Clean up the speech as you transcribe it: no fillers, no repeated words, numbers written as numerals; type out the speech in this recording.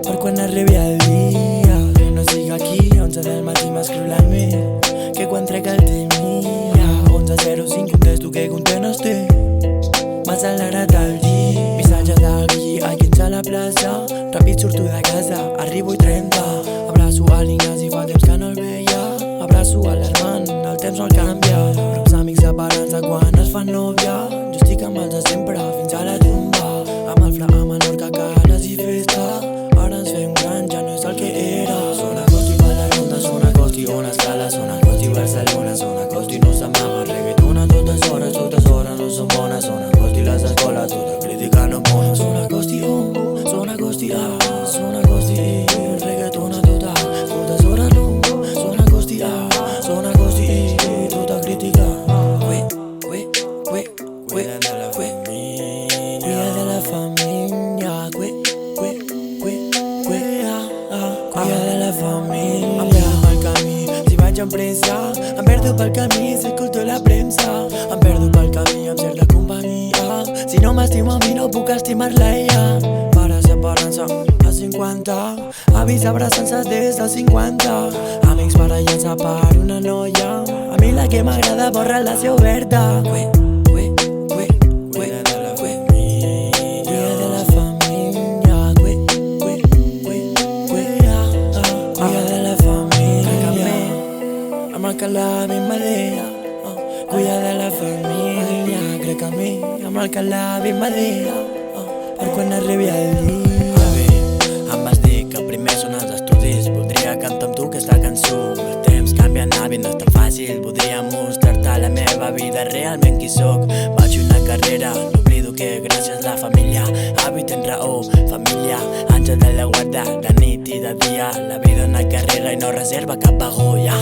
per quan arribi el dia. Que no siga aquí, 11 del matí m'escriu l'amic que quan trec el temia. 11:05 contesto que content estic, m'ha accelerat el dia. Missatge del Guille a 15 a la plaça, ràpid surto de casa, arribo i 30. Abraço a l'Ignasi, fa temps que no el veia. Abraço a l'Herman, el temps no el canvia. Però els amics separant-se quan es fan nòvia. Jo estic amb els de sempre, fins a la tomba. Amb el Fra a Menorca, canes i festa. Ara ens fem grans, ja no és el que era. Zona Costi, Badalona, zona Costi, on escala, zona Costi, Barcelona, zona Costi, no s'amaga. Reggaeton a totes hores no són bones. Zona Costi, les escoles, tota crítica no bona. Zona Costi, zona Costi, zona Costi, reggaeton a totes hores no. Zona Costi, zona Costi, tota crítica. Cuida de la familia, cuida de la familia, cuida de la familia. Em perdo pel camí, si vaig amb pressa. Em perdo pel camí, si escolto la premsa. Em perdo pel camí, amb certa companyia. Si no m'estimo a mi, no puc estimar-la a ella. Pares separant-se a 50, avis abraçant-se des de 50. Amics barallant-se per una noia. A mi la que m'agrada vol relació oberta. Cuida de la familia, cuida de la familia, cuida de la familia. Amb el que l'avi m'ha dit, cuida de la família. Crec a mi, amb el que l'avi m'ha dit, per quan arribi el dia. Avi, em vas dir que primer són els estudis. Voldria cantar amb tu aquesta cançó. Els temps canvien, avi, no és tan fàcil. Voldria mostrar-te la meva vida, realment qui sóc. Vaig fer una carrera, no oblido que gràcies a la família. Avi, tens raó, família, àngel de la guarda, de nit i de dia. La vida una carrera i no reserva cap vagó, ja.